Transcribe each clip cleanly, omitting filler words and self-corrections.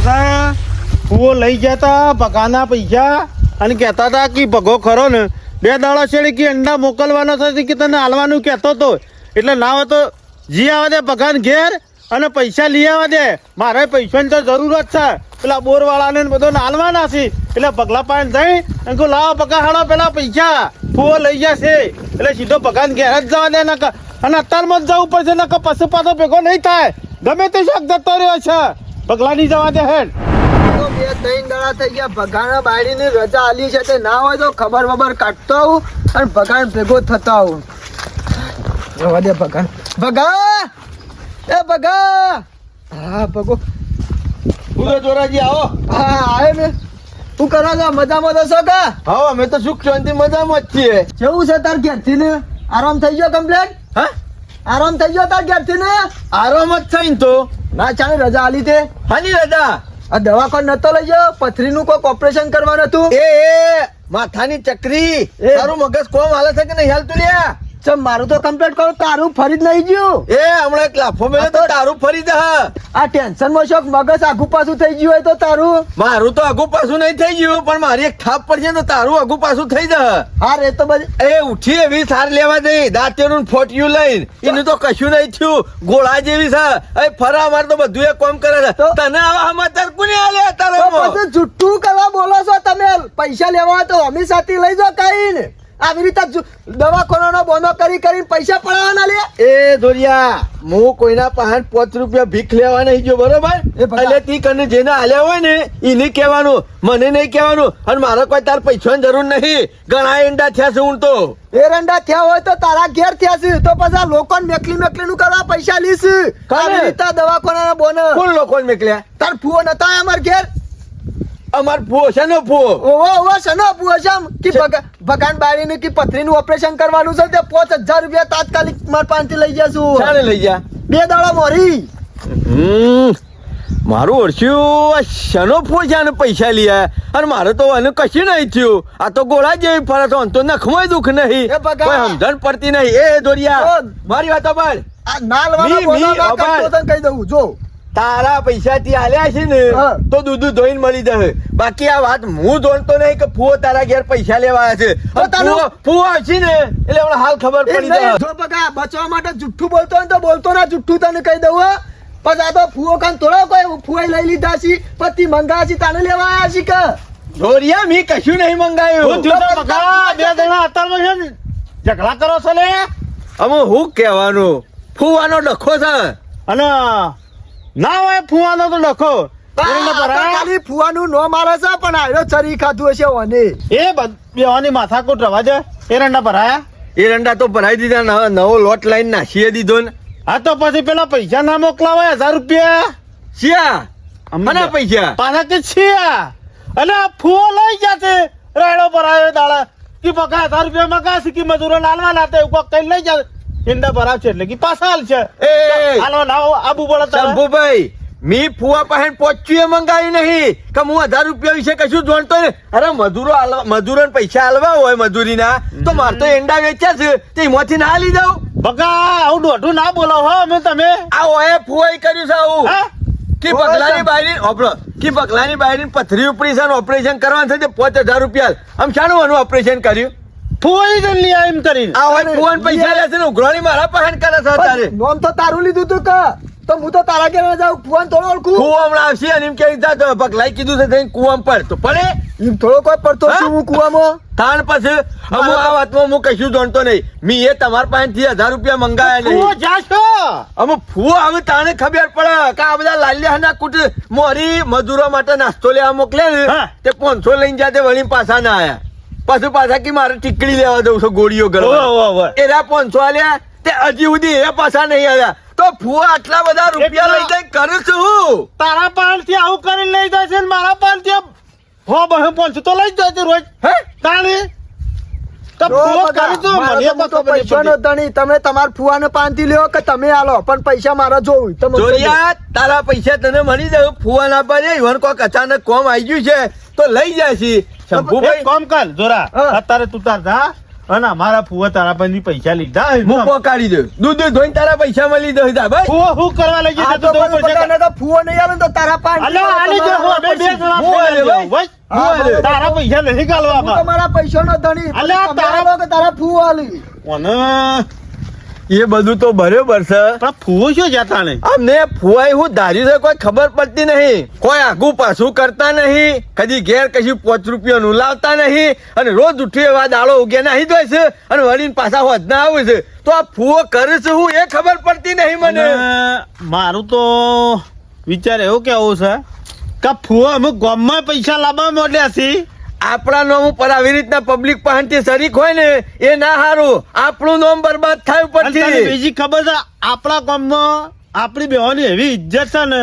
પાછા ફૂવો લઈ જતા પગાના પૈસા અને કહેતા હતા કે ભગો ખરો ને 2 દાડા છેડે કે અંડા મોકલવાનો થશે કે તને હાલવાનું કહેતો હતો એટલે ના હોય તો જી આવવા દે પગાન ઘેર અને પૈસા લઈ આવવા દે. મારે પૈસાની તો જરૂરત છે. પેલા બોરવાળાને બધો હાલવાના છે એટલે પગલા પાન જઈ અને કહું લાવો પગા હાડો પેલા પૈસા ફૂવો લઈ જશે એટલે સીધો પગાન ઘેર જ જવા દે નકર અને અત્યારમાં જ જવું પડશે નકર પછી પાછો ભેગો નહીં થાય. ગમે તે શાક જતો રહ્યો છે પગલા નહીં જવા દે હેડ. 2-3 દાડા થઈ ગયા ભગાના બાયડીની રજા આલી છે તે ના હોય તો ખબર કાઢતો આવું અને ભગાન ભેગો થતો આવું. જવા દે ભગાન. ભગા એ ભગા. હા ભગો. પૂરો જોરાજી આવો. હા આય ને. તું કરો છો મજામાં તો છો કા? હા અમે તો સુખ શાંતિ મજામાં જ છીએ. કેવું છે તાર ઘેરથી ને આરામ થઈ ગયો કમ્પ્લેટ? હા આરામ થઈ ગયો તાર ઘેરથી ને? આરામ જ થાય ને તો. ના ચાલે રજા આલી તે. હાની રજા? આ દવાખાને નતો લઈ ગયો? પથરીનું કોઈ ઓપરેશન કરવાનું હતું? એ માથાની ચક્રી તારું મગજ કોમ હાલે છે કે નહીં હાલતું લ્યા? ચમ મારું તો કમ્પ્લીટ કરો તારું ફરી જ નહીં ગયું. એ હમણાં એક લાફો મેળે તો તારું ફરી દે. આ ટેન્શન માં શોખ મગજ આઘું પાછું થઈ ગયું હોય તો તારું. મારું તો આગુ પાછું નહીં થઈ ગયું પણ મારી એક થાપ પડશે તો તારું આગુ પાછું થઈ જશે. હા રે તો બધી એ ઉઠી એવી સાર લેવા દે દાંતેનું ફોટ્યું લઈને એનું તો કશું નહીં થયું. ગોળા જેવી છે એ ફરા માર તો બધું એક કામ કરે છે. તને આવા સમાચાર કોને આલે તારો? બધું જુઠ્ઠું કરવા બોલો છો તમે. પૈસા લેવા તો અમે સાથે લઈ જાઓ કઈ ને આવી રીતે દવાખાનાનો બોનો કરીને પૈસા પડાવવાના લે. એ ધોરિયા હું કોઈના પાસે 5 રૂપિયા ભીખ લેવા નહીં ગયો બરોબર? એટલે તી કને જેને આલ્યા હોય ને એને કહેવાનું મને નહીં કહેવાનું. અને મારે કોઈ તાર પૈસાની જરૂર નહીં. ઘણા એંડા થયા છે હું તો. એરંડા થયા હોય તો તારા ઘેર થયા છે તો પછી લોકોને મેકલી નું કરવા પૈસા લીસ. આવી રીતે દવાખાનાનો બોનો. કોણ લોકોને મેકલ્યા? તાર ફુઓ નતા અમાર ઘેર? અમાર ફુઓ છે નો ફુઓ? ઓવો શનો ફુઓ છે કે ભગાન બાળીને કે પથરીનું ઓપરેશન કરવાનું છે તે 5000 રૂપિયા તાત્કાલિક માર પાસેથી લઈ જશું. ચાલે લઈ જા. 2 દાડા મોરી. મારું ઓળખ્યું શનો ફુઓ છે અને પૈસા લીયા અને મારે તો એને કશું નહીં થયું. આ તો ગોળા જેવી ફરસ હોય તો નખમાં દુઃખ નહીં. કોઈ સમજણ પડતી નહીં. એ દોરિયા મારી વાતો પર આ નાલવાળો બોલો ના કરતો તને કહી દઉં જો તારા પૈસા થી આલ્યા છે ને તો દૂધ ધોઈને મળી જશે. બાકી આ વાત હું જોણતો નહીં કે ફુઓ તારા ઘેર પૈસા લેવા આવ્યા છે. ફુઓ આવશે ને એટલે હમણાં હાલ ખબર પડી જાય. જો બગા બચવા માટે જુઠ્ઠું બોલતો ને તો બોલતો ના જુઠ્ઠું તને કહી દઉં. પછી આ તો ફુઓ કાન થોડો કોઈ ફુઆઈ લઈ લીધા છે પછી મંગા છે તાને લેવા આવ્યા છે કે જોરિયા મી કશું નહીં મંગાયું. 2 જણા અત્યારમાં ઝઘડા કરો છો લે. અમે હું કહેવાનું ફુવાનો ડખો છે અને ના હોય ફુવાનો તો ડખો. ખાલી ફુવાનું નો મારે છે પણ આયો ચરી ખાધું હશે ઓને. એ બેવાની માથાકૂટ રવા દે. એરંડા ભરાયા? એરંડા તો ભરાઈ દીધા. નવો લોટ લાઈન નાખી દીધો ને. હા તો પછી પેલા પૈસા ના મોકલાવાય 1000 રૂપિયા. શિયા મને પૈસા પાછા તે છિયા અને ફૂઓ લઈ જશે. રાયડો ભરાયો દાડા કે પકા 1000 રૂપિયા મગાશે કે મજૂરો લાલવાના હતા એવું કઈ લઈ જશે. ઈંડા ભરાવશે એટલે કે પાછા હાલ છે. હાલો લાવો આબુ બોલો શંભુભાઈ. મી ફુવા પાસે પહોંચ્યું મંગાવ્યું નહીં કે હું 1000 રૂપિયા વિશે કશું જોણતો ને. અરે મજૂરો પૈસા હાલવા હોય મજૂરીના તો મારે તો એંડા વેચ્યા છે તે એમાંથી ના લઈ જાઉં. બગા આવું દોઢું ના બોલો હો અમે તમે. આ ઓએ ફુવાઈ કર્યું છે આવું કે પગલાની બાયરી ઓપરો કે પગલાની બાયરી પથરી ઉપડી છે ઓપરેશન કરવાનું છે તે 5000 રૂપિયા. આમ શાનું આનું ઓપરેશન કર્યું? ફુવાઈ જ લી એમ કરીને આ હોય ફુવાન પૈસા લે છે ને ઉઘરાણી મારા પાસે કરે છે તારે. નોમ તો તારું લીધું તું કે તો હું તો તારા ઘેર ના જાઉં. ફુવાન થોડો ઓળખું. ફુવા હમણાં આવશે અને એમ કે પગલાઈ કીધું છે થઈને કુવામાં પર તો પડે એમ થોડો કોઈ પડતો છું હું કુવામાં. તાણ પછી હું આ વાતમાં હું કશું જાણતો નહીં. મી એ તમારા પાસેથી 1000 રૂપિયા મંગાયા નહીં. જાશો અમે ફુવો આવે તાણે ખબર પડે કે આ બધા લાલ્યા ના કુટ મોરી મજૂરો માટે નાસ્તો લેવા મોકલે ને તે 500 લઈને જાતે વળી પાછા ના આયા. પછી પાછા કે મારે ટીકડી લેવા દઉં છું ગોળીઓ કરવા. એના 500 આલ્યા તે હજી સુધી એ પાછા નહીં આવ્યા. તો ફુવા આટલા બધા રૂપિયા લઈ જાય કરું છું. તારા પાસેથી આવું કરીને લઈ જાય છે મારા પાસેથી 500 તો લઈ જાય રોજ. હે તાણી તમે તમારા ફુવાને પાનથી લ્યો કે તમે આલો પણ પૈસા મારા જોવું. તારા પૈસા તને મળી જાય. ફુવા ના પડે ઈવન કોક અચાનક કોમ આવી ગયું છે તો લઈ જાય છે. શંભુભાઈ કોમ કર જોરા અત્યારે તું તાર જા અને અમારા ફુવા તારા પાસેથી પૈસા લીધા હું પોકાડી દઉં દૂધ ધોઈને તારા પૈસા મળી દઉં જા ભાઈ ફુવા શું કરવા લઈ આ જશે તો તું મને બગાને તો ફૂવો નહીં આવે ને તો તારા પાંચ અલ્યા આલી દે હું બે જણા હું આલે ફેરવી ભાઈ. દઉં. બસ. તારા પૈસા નહીં ગાલવા હું તમારા પૈસાનો ધણી અલ્યા, તમે તારા- આલો કે તારા ફૂવો આલી અને એ બધું તો બરોબર છે પણ ફુવો શું જતા ને અમને ફુવાઈ હું ધાર્યું છે કોઈ ખબર પડતી નહીં કોઈ આગું પાછું કરતા નહીં કદી ઘેર કશું 5 રૂપિયાનું લાવતા નહીં અને રોજ ઉઠી એવા દાડો ઉગે નાહી જાય છે અને વળીને પાછા હોદના આવે છે તો આ ફુવો કરે છે હું એ ખબર પડતી નહીં મને અને મારું તો વિચાર એવો કેવો છે કે ફુવા અમુક ગામમાં પૈસા લાવવા માંડ્યા છે આપણા નોમ ઉપર આવી રીતના પબ્લિક પાસેથી શરીક હોય ને એ ના સારું આપણું નોમ બરબાદ થાય અને તને ઉપરથી બીજી ખબર છે આપણા ગામમાં આપણી બેવાની એવી ઇજ્જત છે ને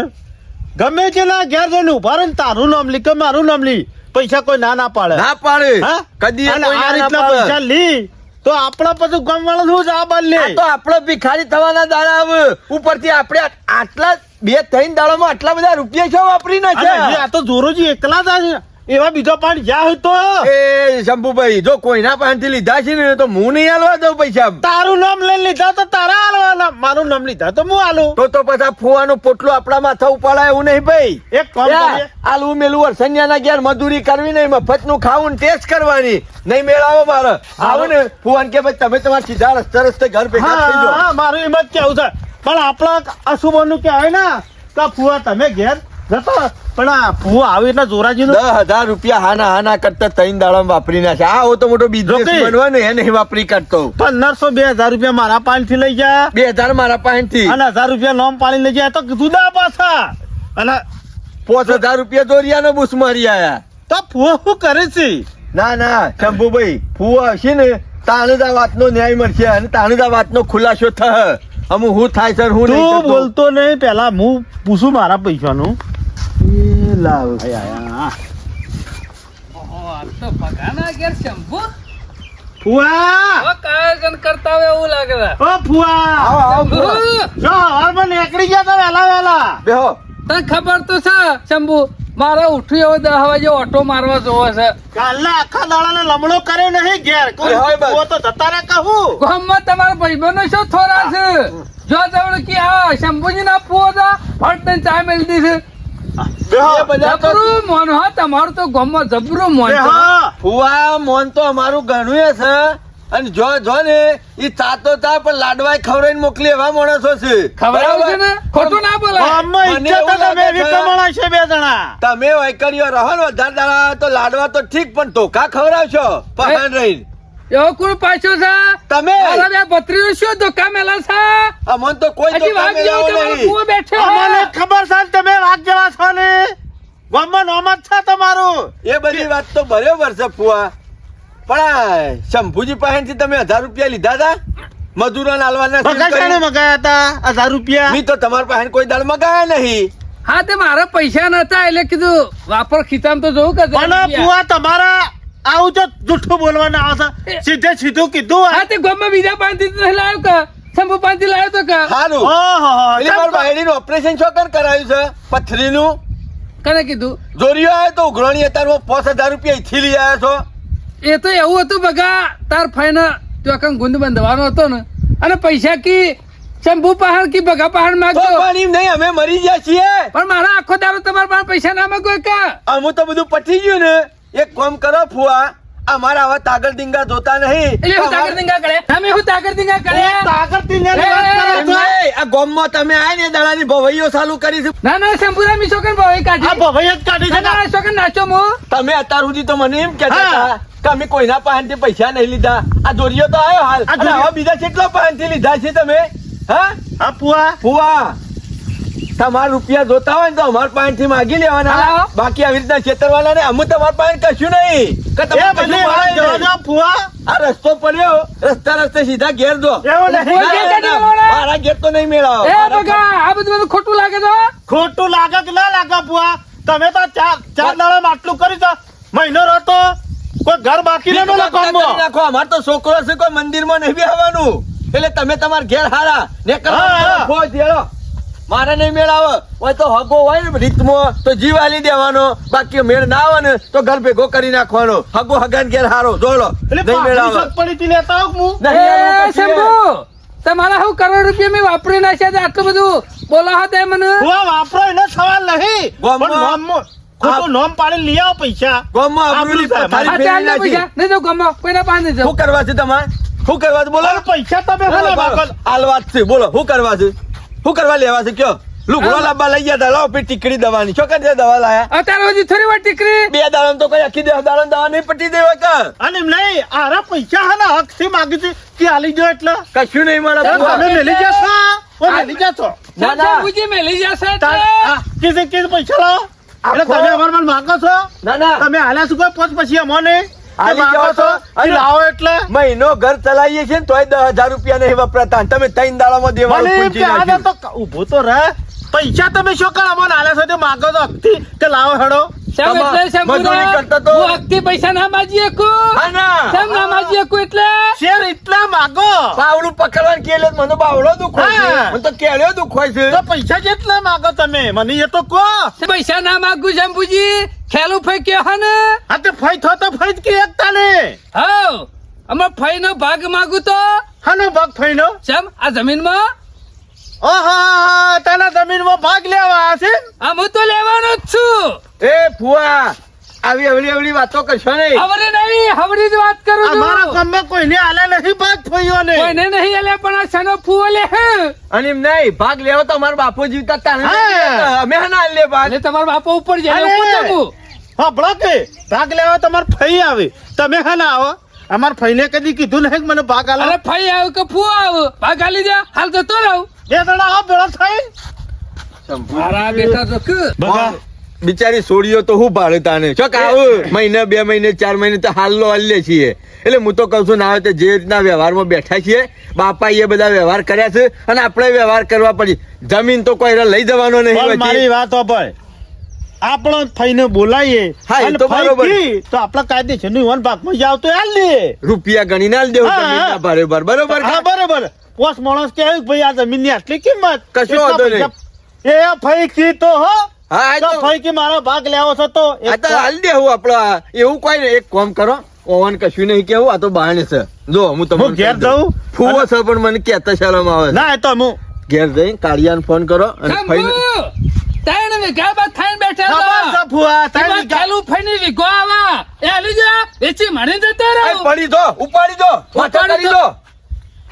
ગમે તેના ઘેર જઈને ઉભા રહે ને તારું નામ લી કે મારું નામ લી પૈસા કોઈ ના પાડે ના પાડે હા? કદી એ અને કોઈ આ ના રીતના પાડે. પૈસા લી તો આપણા પછી ગામ વાળા શું જવાબ લે આ તો આપણો ભિખારી થવાના દાડા આવે ઉપરથી આપણે આટલા 2-3 દાડામાં આટલા બધા રૂપિયા છો વાપરી અને જે નાખ્યા આ તો જોરોજી એકલા જ છે એવા બીજો પણ જ્યાં હોય તો એ શંભુભાઈ જો કોઈના પાસેથી લીધા છે ને તો હું નહીં આલવા દઉં પૈસા તારું નામ લઈ લીધા તો તારા આલવાના મારું નામ લીધા તો હું આલું તો પછી આ ફુવાનો પોટલો આપણા માથા ઉપાડાય એવું નહીં ભાઈ એક કામ કરીએ આલવું મેલું વર્ષન્યાના ઘેર મજૂરી કરવી નહીં મફત નું ખાવું ટેસ્ટ કરવાની નહીં મેળાવો મારે આવું ને ફુવાન કે ભાઈ તમે તમારા સીધા રસ્તે ઘર ભેગા થઈ હા જાઓ હા મારું એમ જ કેવું છે પણ આપણા અશુભનું કહેવાય ને કે ફુવા તમે ઘેર જતો પણ આ ફુવા આવે એટલે જોરાજી નું 10,000 રૂપિયા હાના કરતા 3 દાડામાં વાપરી નાખે આ તો મોટો બિઝનેસ રોકી. બનવાનો એ નહીં વાપરી કાઢતો 1500-2000 રૂપિયા મારા પાસેથી લઈ જા 2,000 મારા પાસેથી અને 1000 રૂપિયા નોમ પાડી લઈ જાય તો જુદા પાછા અને 5,000 રૂપિયા દોરિયાનો બુસ મારી આયા તો ફુવા શું કરે છે ના શંભુભાઈ ફુવા આવશે ને તાણે જ આ વાતનો ન્યાય મળશે અને તાણે જ આ વાતનો ખુલાસો થશે અમુ હું થાય સર હું નહીં તું કરતો. બોલતો નહીં પેલા હું પૂછું મારા પૈસાનું એ લાવ તો ભગાના ઘેર શંભુ ફુવા કાયગન કરતા હોય એવું લાગે છે. ઓ ફુવા શંભુ, જો હવારમાં નીકળી ગયા તો વહેલા બેહો તને ખબર તો છે શંભુ મારે ઉઠ્યું એવો 10 વાગે ઓટો મારવા જોવો છે કાલના આખા દાડાને લમણો કર્યો નહીં ઘેર કોઈ હોય બસ. ફુવો તો જતા રે કહું ગામમાં તમારા ભાઈબંધો શું થોડા છે જો જવણ કે આ શંભુજી ના પુઓ હતા ફટ ચા મેલી દીધી એ બધા તો જબરું મોન હો તમારું તો ગામમાં જબરું મોન છે. હા ફુવા મોન તો અમારું ઘણું છે અને જો ને ઈ ચાતો ચા પણ લાડવાય ખવડાવીને મોકલી એવા માણસો છે ખવડાવું છે ને ખોટું ના બોલાય ગામમાં મને ઈચ્છા તો એવું તમે લાગે છે. વિકમણા છે બે જણા તમે વૈકરીઓ રહો ને વધારે દાડા તો લાડવા તો ઠીક પણ ધોકા ખવડાવશો પહાણ રહીને એવો કોણ પાછો છે તમે મારા બે ભત્રીજો શું ધોકા મેલા છે અમન તો કોઈ હજી ધોકા વાઘ જેવો મેળાવો તમારો નહીં પુઓ બેઠો અમને છે. ખબર છે ને તમે વાઘ જેવા છો ને ગામમાં નોમ જ છે તમારું એ બધી વાત તો બરોબર છે ફુવા પણ આ શંભુજી પાસેથી તમે 1000 રૂપિયા લીધા હતા મજૂરો આલવાના સીલ બગાસાને કરી. મગાયા હતા 1000 રૂપિયા મી તો તમારા પાસે કોઈ દાળ મગાયા નહીં હા તે મારા પૈસા નતા એટલે કીધું વાપર ખીચામ તો જોઉં કે પણ ફુવા તમારા આવું જો જુઠ્ઠું બોલવાના આવે છે સીધે સીધું કીધું હા તે ગામમાં બીજા પાંચથી નહીં લાવ્યો કે શંભુ પાંચથી લાવ્યો તો કે સારું એટલે મારા બાયડીનું ઓપરેશન શું કર કરાયું છે પથરીનું કને કીધું જોરિયો આવ્યો તો ઉઘરાણી અત્યારમાં 5000 રૂપિયા અહીંથી લઈ આવ્યા છો એ તો એવું હતું બગા તાર ફાઈના ચોકન ગુંદ બંધવાનો હતો ને અને પૈસા કી શંભુ પહાડ કી બગા પહાડ તો માંગતો પણ એમ નહીં અમે મરી ગયા છીએ પણ મારા આખો દાડો તમારા પાસે પૈસા ના માંગો કા અમુ તો બધું પટી ગયું ને એક કામ કરો ફુવા અમારા આવા તાગર ડીંગા જોતા નહીં એટલે હું તાકર દિંગા કરે અમે હું તાકર દિંગા કરે એમ નહીં, આ ગામમાં તમે આય ને દાડાની ભવાઈઓ ચાલુ કરી છે ના ના શંભુરા મી છોકન ભાઈ આ કાઢી ભવાઈ જ કાઢી છે ના ના છોકન નાચો મો તમે અત્યાર સુધી તો મને એમ કહેતા હા. હતા કે અમે કોઈના પાસેથી પૈસા નહીં લીધા આ જોરિયો તો આવ્યો હાલ આ અને જોરિયો. હવે બીજા કેટલા પાસેથી લીધા છે તમે હા આ ફુવા ફુવા તમારા રૂપિયા જોતા હોય ને તો અમારા પાસેથી માગી લેવાના હા. બાકી આવી રીતના છેતરવાના ને અમે તમારા પાસે કશું નહીં કે એ તમારે બધી કશું વાત મળે જવા નહીં. દો, ફુવા આ રસ્તો પડ્યો રસ્તે સીધા ઘેર દો એવું ફુવા નહીં ઘેર ના, ના, કાઢી લેવાના? મારા ઘેર તો નહીં મેળાવો એ બગા આ બધું ખોટું લાગે તો ખોટું લાગે કે ના લાગે ફુવા તમે તો ચાર દાડામાં આટલું કરી છે મહિનો રહતો કોઈ ઘર બાકી બીજું નહીં કામ કરી નાખો અમાર તો છોકરો છે કોઈ મંદિરમાં નહીં બેહવાનું એટલે તમે તમારા ઘેર હારા ને હા, હા. ફોજ દેડો મારે નહીં મેળ આવે હોય તો હગો હોય ને રીતમાં તો જીવ આલી દેવાનો, બાકી મેળ ના આવે ને તો ઘર ભેગો કરી નાખવાનો. હગો હગાન ઘેર હારો જોડો એટલે નહીં મેળ આવે. પડી થી લેતા આવું હું નહીં આવે પછી. શંભુ તમારા હું કરોડ રૂપિયા મેં વાપરી નાખ્યા છે, આટલું બધું બોલાવો તે મને. હું આ વાપરો એનો સવાલ નહીં, ગોમમાં- પણ નોમમાં ખોટું નોમ પાડી લઈ આવો પૈસા. ગામમાં આબરૂની આબરૂ પથારી આ ફેરવી ચાલ ને નાખી. પૈસા નહીં તો ગમો કોઈના પાસે નહીં શું જાઉં. કરવા છે તમારે? શું કરવા છે બોલો? અને પૈસા તમે ભલે વાપરો. હાલ વાત છે બોલો, શું કરવા છે? શું કરવા લેવા છે કયો? લુગડો લાવવા લઈ ગયા તા, લાવો પેલી ટીકડી દવાની. શું કરી દવા લાયા? અત્યારે હજી થોડી વાર ટીકરી. 2 દાડા તો કઈ આખી દાડા દવા નહીં પટી દેવા કે અને એમ નહીં, આરા પૈસા હે ને હક થી માગી છે કે આલી જો એટલે કશું નહીં મળે. તમે મેલી જશો, ઓ મેલી જશો. ના, ના. શંભુજી મેલી જશે એટલે. કિસે પૈસા લાવો એટલે તમે અમારા મને માગો છો. ના ના તમે હાલ્યા શું કોઈ પોત પછી અમોને હાલી માગો જાઓ છો તો. કે લાવો એટલે મહિનો ઘર ચલાવીએ છીએ ને તોય 10,000 રૂપિયા નહીં વપરાતા. તમે 3 દાડામાં દેવાનું મને એમ પૂંજી કે આને નાખ્યું. તો ઊભો તો રહે. પૈસા તમે શું કરો અમોને હાલ્યા છો તે માગો તો હકથી કે લાવો હેડો. શેમ એટલે શંભુને મજૂરી કરતો તો. હું હકથી પૈસા ના માજી શકું. હા ના શેમ ના માજી શકું એટલે. શેર એટલા માગો બાવડું પકડવાનું કે મને બાવડો દુખોય છે. હા. મને તો કેળ્યો દુખોય છે. તો પૈસા જેટલા માગો તમે મને એ તો કહો. પૈસા ના માગું શંભુજી, ખેલું ફઈ કયો હે ને. હા તે ફઈ થો તો ફઈ જ કે એકતા ને હાઉ અમાર ફઈ નો ભાગ માગું તો હાનો ભાગ ફઈનો. શેમ આ જમીનમાં ઓહો તને જમીનમાં ભાગ લેવા છે. આ હું તો લેવાનો જ છું. એ ફુવા આવી અવળી વાતો કરશો નહીં. હવરે નહીં હવરી જ વાત કરું અમારા છું. ગામમાં કોઈને હાલે નહીં ભાગ ફઈઓ ને. કોઈને નહીં આલે પણ આ સનો ફૂવો લે હે. અને એમ નહીં ભાગ લેવો તો અમારા બાપુ જીવતા તારે હા. નહીં લેતા. અમે હા ના લે ભાગ. એટલે તમારા બાપા ઉપર જાય અરે. ઉપર જમું. સાંભળો કે ભાગ લેવા તમારે ફઈ આવે તમે હા ના આવો. અમાર ફઈને કદી કીધું નહીં કે મને ભાગ આલો. અરે ફઈ આવ કે ફૂવો આવ ભાગ આલી જા હાલ જતો રહું. બે દડા આવો ભેળો થઈ. મારા બેટા તો કે બગા બિચારી છોડીઓ તો હું ભાડે તાને ચોક આવું મહિને 2 મહિને 4 મહિને તો હાલનો હાલ લે છીએ. એટલે હું તો કહું છું ના આવે તો જે રીતના વ્યવહારમાં બેઠા છીએ બાપા એ બધા વ્યવહાર કર્યા છે અને આપણે વ્યવહાર કરવા પડી. જમીન તો કોઈ લઈ જવાનો નહીં પણ વચ્ચે. મારી વાત સાંભળ. આપણો ફઈને બોલાવીએ હા, એ અને તો ફઈ બરોબર. કી તો આપણા કાયદેસર નું ભાગમાં જાવ તો હાલ દે. રૂપિયા ગણી ના દેવું હા, જમીનના હા. બરોબર બરોબર હા બરોબર. પોસ માણસ કે ભાઈ આ જમીન ની આટલી કિંમત કશો એટલા વાંધો નહીં. પૈસા. એ ફઈ કી તો હો હા આ તો તો ફઈ કે મારો ભાગ લેવો છે તો આ તો હાલ દેવું આપડે એવું કોઈ ને એક કામ કરો ઓવન કશું નહીં કેવું આ તો બહાને છે. જો હું તમને હું ઘેર કહી દઉં. જાઉં? ફૂવો છે પણ મને કહેતા શરમ આવે છે. ના એ તો હું ઘેર જઈને કાળિયાને ફોન કરો અને ફઈને શંભુ તાણ વીઘા બાદ ખાઈને બેઠા ખબર હતા. છે ફુવા તારી એમાં ગા- ખેલું ફઈને વીઘો આવા એ આલી જા વેચી મણી જતો આ રહું. પડી દો ઉપાડી દો માથા ઉપાડી કરી દો. દો.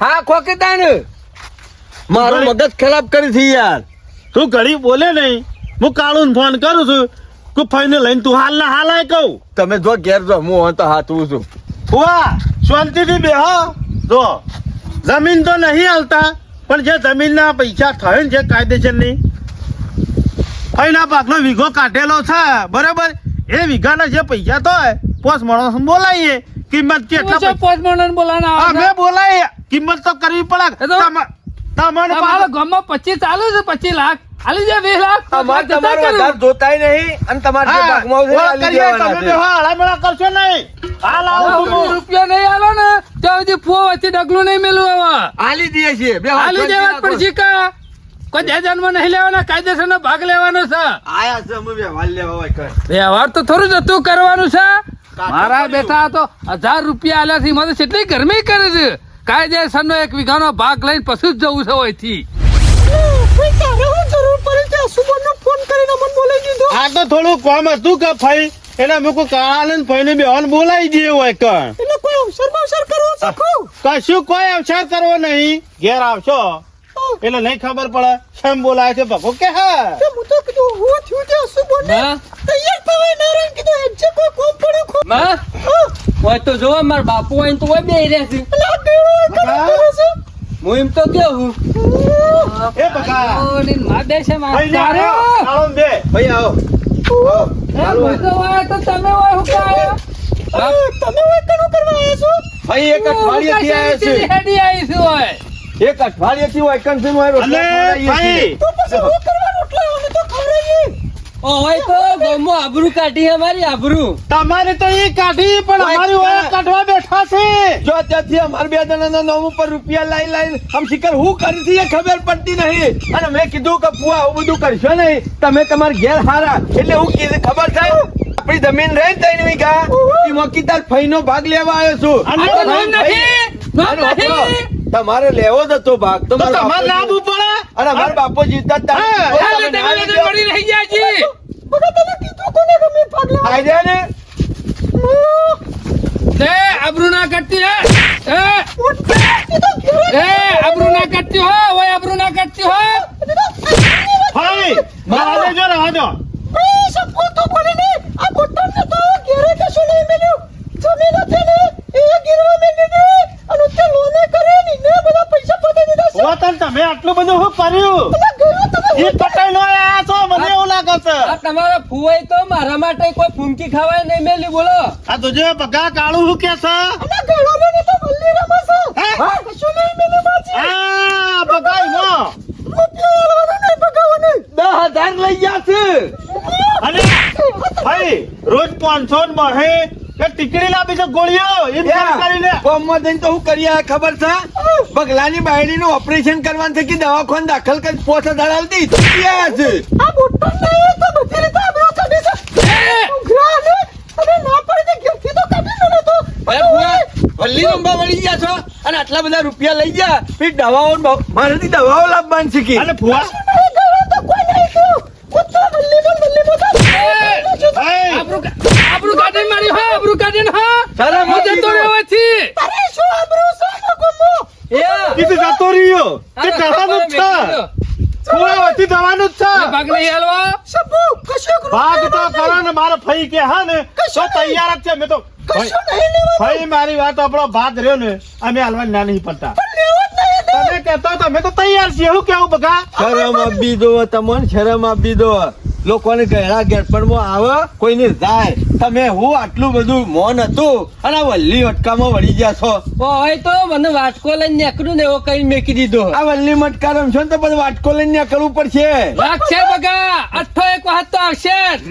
હા ખોકે તાણ મારું મગજ ખરાબ કરી છે યાર. તું ઘડી બોલે નહીં. હું કાળું ફોન કરું છું કે ફઈને લઈને તું હાલ ના હાલ આય કહું. તમે જો ઘેર જો હું હોય તો હાથવું છું. ફુવા શાંતિથી બેહો. જો જમીન તો નહીં હાલતા પણ જે જમીનના પૈસા થાય ને જે કાયદેસર ની ફઈના ભાગનો વીઘો કાઢેલો છે બરાબર એ વીઘાના જે પૈસા થાય પોસ માણસ બોલાવીએ કિંમત કેટલા ઓછો પૈસા- પોચ મણનો બોલાના આવે અમે બોલાવીએ કિંમત તો કરવી પડે. એ તો- તમને તમારા ગામમાં 25 ચાલુ છે 25 લાખ આલી જા 20 લાખ તમારે જતા તમારું કરું. વધારે જોતાય નહીં અને તમારે જે ભાગમાં આવશે એ આલી દેવાના છે. હળામળા કરશો નહીં. હાલ આવું હવે છું. રૂપિયા નહીં આલો ને ત્યાં સુધી ફુવો વચ્ચે ડગલું નહીં મેલું હવે આલી દઈએ છીએ બે આલી દેવા જ પડશે કા કોઈ જાજાનમાં નહીં લેવાના કાયદેસરનો ભાગ લેવાનો છે. આયા છે અમે વ્યવહાર લેવા હોય કર. વ્યવહાર તો થોડું જતું કરવાનું છે. મારા બેટા તો 1000 રૂપિયા આલ્યાથી મને કેટલી ગરમી કરે છે. કાયદેસરનો 1 વીઘાનો ભાગ લઈને પછી જ જવું છે અહીંથી. આ તો થોડું કામ હતું કે ફઈ એને અમે કોઈ કાળા લઈને ફઈને બેવાને બોલાવી દઈએ હોય કણ. કશું કોઈ અવસર કરવો નહીં. ઘેર આવશો એટલે નહીં ખબર પડે શેમ બોલાય છે ભગો કે હા માં? ઓય તો જો મારા બાપુ હોય તો ઓય બેહી રહે છે. હું એમ તો કેવું એ બકા માં બેસે માં ફઈને આવ્યો. આવો ને બે. ભાઈ આવો હું તો હોય તો તમે હોય હું કાયો? ભાઈ એક અઠવાડિયેથી આવ્યા છે. હેડી આવી છું ઓય. એક અઠવાડિયેથી હોય કંસન હોય રોટલા અને ખવડાવીએ છીએ. ફઈ ઓય તો ગમો આબરૂ કાઢી અમારી આબરૂ. તમારી તો ઈ કાઢી પણ અમારી ઓય કાઢવા બેઠા છે. જો ત્યાંથી અમાર બે જણાના નામ ઉપર રૂપિયા લાઈ આમ શિખર હું કરી હતી એ ખબર પડતી નહીં. અને મેં કીધું કે ફુવા આવું બધું કરશો નહીં, તમે તમારા ઘેર હારા. એટલે હું કીધું ખબર થાય આપણી જમીન રહે 3 વીઘા ઈ મોકીદાર ફઈનો ભાગ લેવા આવ્યો છું. અને આ તો નોમ નથી. નોમ નથી. તમારે લેવો જ હતો ભાગ. તો તમારે લાભ પડે. અને અમારા બાપો જીતતા જ હા, ચાલે, તમે બધું મળી રહી ગયા જી. બગા તને કીધું કોને ગમે ભાગ લેવા. આઈડિયા ને એ આબરૂ ના કાઢતી હે. એ આબરૂ ના કાઢતી હો. ઓય આબરૂ ના કાઢતી હો. ભાઈ મારા દેજો ને હાજો. વતન તમે આટલું બધું શું કર્યું? ઈ પટાઈ નો આયા છો મને એવું લાગે છે. આ તમારા ફુવાઈ તો મારા માટે કોઈ ફૂંકી ખાવાય નહીં મેલી બોલો. આ તુજે બગા કાળું શું કે છે? હે? આ બગાઈ નો 10,000 લઈ ગયા છે. અને ભાઈ રોજ 500 ને બહે કે ટીકડી લાવી છે ગોળીઓ એમ કરીને. ગામમાં જઈને તો હું કરી આયા ખબર છે? બગલાની બાયડીનું ઓપરેશન કરવાનું છે કે દવાખાને દાખલ કરી 5,000 આલતી ત્યાં છે. અરે ભુવા, વલ્લી રંબા વળી ગયા છો અને આટલા બધા રૂપિયા લઈ ગયા. પછી દવાઓ મારાથી દવાઓ લાવવાની શીખી. અને ફુવા આબરૂ કાઢીને મારી હો. આબરૂ કાઢીને હો. શરમ હું આવી જતો ગયો. રહ્યો થી. કીધું જતો રહ્યો તે કરવાનું જ છે. ફુવા વચ્ચે જવાનું જ છે. ભાગ નહીં હાલવા. ભાગ તો કરો ને મારો ફઈ કે હા ને તો તૈયાર જ છે. મેં તો ફઈ મારી વાત આપણો ભાગ રહ્યો ને અમે હાલવા ના નહીં પડતા. તમે કહેતો તમે તો તૈયાર છીએ. એવું કેવું બગા? શરમ આપી દો તમને, શરમ આપી દો. લોકોને ગયડા ગેરપણમાં આવે કોઈને જાય. તમે હું આટલું બધું મોન હતું અને આ વલ્લી વટકામાં વળી ગયા છો. ઓય તો મને વાટકો લઈને નીકળ્યું ને એવો કઈ મેકી દીધો. આ વલ્લી મટકા રમશો ને તો પછી વાટકો લઈને નીકળવું પડશે. લાગશે બગા. 8 એક વખત તો આવશે જ.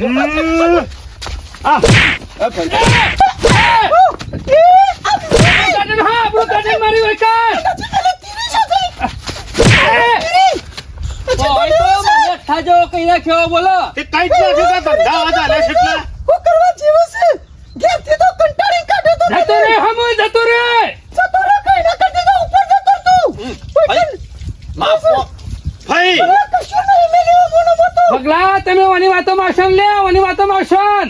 આ કાઢીને હો. આબરૂ કાઢીને મારી હોય કાઢ. ઓય તો મને ખાજો કઈ નાખ્યો બોલો. તે કઈ જ નથી કે ધંધા હતા ને એટલે જતો રે હમુ જતો રે. ફઈ પગલા તમે વાની વાતો મારશન લે. વાની વાતો મારશન.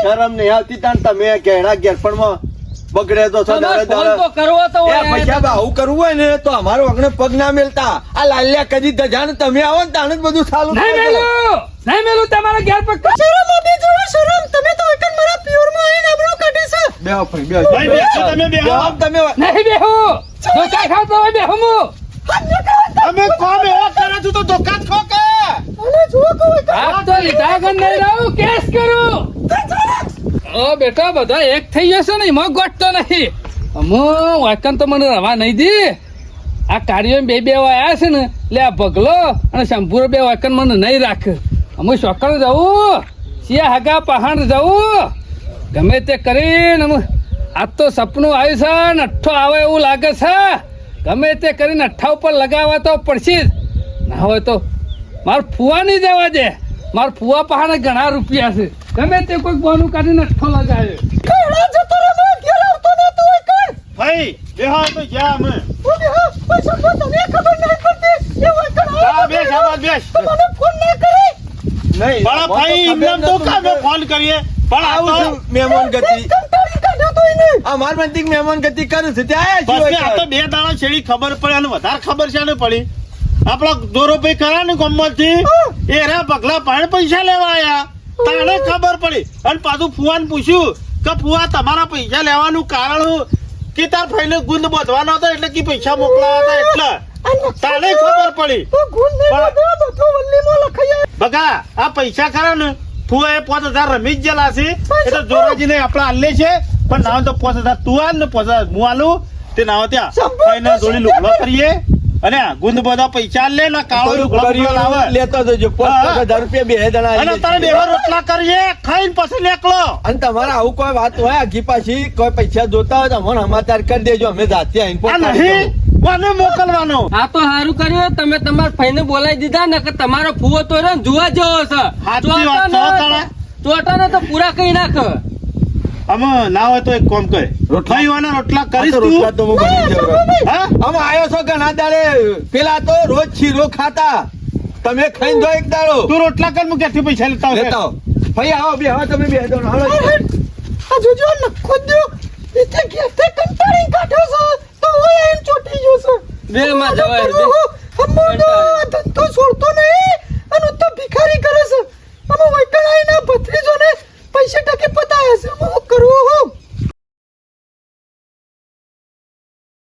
શરમ નહીં આવતી તાન તમે ગયડા ગેરપણમાં બગડે તો છો તમારે દાડે ફોન તો દાડે. કરવો તો એ હોય. પૈસા આવું કરવું હોય ને તો અમારો અગ્ને પગ ના મેલતા. આ લાલ્યા કદી ધજાને તમે આવો ને તાણે જ બધું ચાલુ નહીં થાય. મેલું. નહીં મેલું તમારા ઘેર પર. બેહો ફરી, બેહો. ભાઈ બેસો તમે બેહો. બેહો તમે. નહીં બેહું. ધોકા ખાતો હોય બેહું હું. અમે કોમ એવો કરે છું તો ધોકા જ ખો કે. આપ તો લીધા વગર નહીં રહું. કેસ કરું. ઓ બેટા બધા એક થઈ જશે ને એમાં ગોઠતો નહીં. અમો વાકન તો મને રવા નહીં દી. આ કાર્યો બે આવ્યા છે ને એટલે આ ભગલો અને શંભુરો બે વાકન મને નહીં રાખ. અમે ચોકડ જવું સિયા હગા પહાણ જવું ગમે તે કરીને આજ તો સપનું આવ્યું છે ને અઠ્ઠો આવે એવું લાગે છે. ગમે તે કરીને અઠ્ઠા ઉપર લગાવવા તો પડશે જ. ના હોય તો માર ફુવા નહીં જવા દે. માર ફુવા પહાડે ઘણા રૂપિયા છે. ગમે તે કોઈ બોનું કાઢીને અઠ્ઠો લગાવે. ભાઈ બેહો તો જા અમે. હા બેસ આ બાદ બેસ. નહીં. પણ ભાઈ એમને તો કામે ફોન કરીએ પણ આ આવું તો છું મહેમાન ગતિ. અમાર બંતિક મહેમાન ગતિ કરે છે ત્યાં બસ આયા આ તો છીએ. 2 દાડા છેડી ખબર પડે અને વધારે ખબર છે ને પડી. આપડા દોરોભાઈ ખરા ને ગમતથી એ રે પગલા પાણી પૈસા લેવા આયા તાણે ખબર પડી. અને પાછું ફુવાને પૂછ્યું કે ફુવા તમારા પૈસા લેવાનું કારણ કે તાર ફઈને ગુંદ બાંધવાનો હતો એટલે કે પૈસા મોકલાવા હતા એટલે તાણે ખબર પડી. બગા આ પૈસા ખરા ને ફુવા એ 5,000 રમી જ ગયેલા છે એટલે જોરાજીને આપડા આલે છે પણ ના તો 5,000 તું આલ ને 5,000 હું આલું તે નાવા ત્યાં સંપૂર્ણ એના જોડી લુગડો કરીએ અને ગુંદ બધા પૈસા લે ને કાળો લુગડો કરીઓ લાવે લેતો જજો હા. 5,000 રૂપિયા બે જણા અને આવીએ તારે છીએ. બેવા રોટલા કરીએ ખાઈને પછી લેકલો અને તમારે આવું કોઈ વાત હોય આગી પાછી કોઈ પૈસા જોતા હોય તો અમને સમાચાર કરી દેજો અમે જાતે આવીને આ પહોંચાડી નહીં કોને મોકલવાનો આ તો સારું કર્યું તમે તમારા ભાઈને બોલાવી દીધા ને કે તમારો ફુવો તો રહ્યો ને જોવા જેવો છે સાચી વાત છે, તારા. ચોટાને તો પૂરા કઈ નાખ અમે ના હોય તો એક કામ કરે રોટલા રોટલા આ કરીશ તો રોટલા તું તો હું બની જવરાવ. હા અમે આયો છો ઘણા દાડે પેલા તો રોજ શીરો ખાતા તમે ખાઈને જો એક દાડો તું રોટલા કર હું ક્યાંથી પૈસા લેતા હોય લેતા આવો. ભાઈ આવો બે હવે તમે બે જણ હાલો આ જોજો નખો દ્યો એટલે ઘેરથી કંટાળી કાઢ્યો છે તો હું એમ ચોટી ગયો છું બે માં જવાય બે. હમણાં ધંધો છોડતો નહીં અને તો ભિખારી કરે છે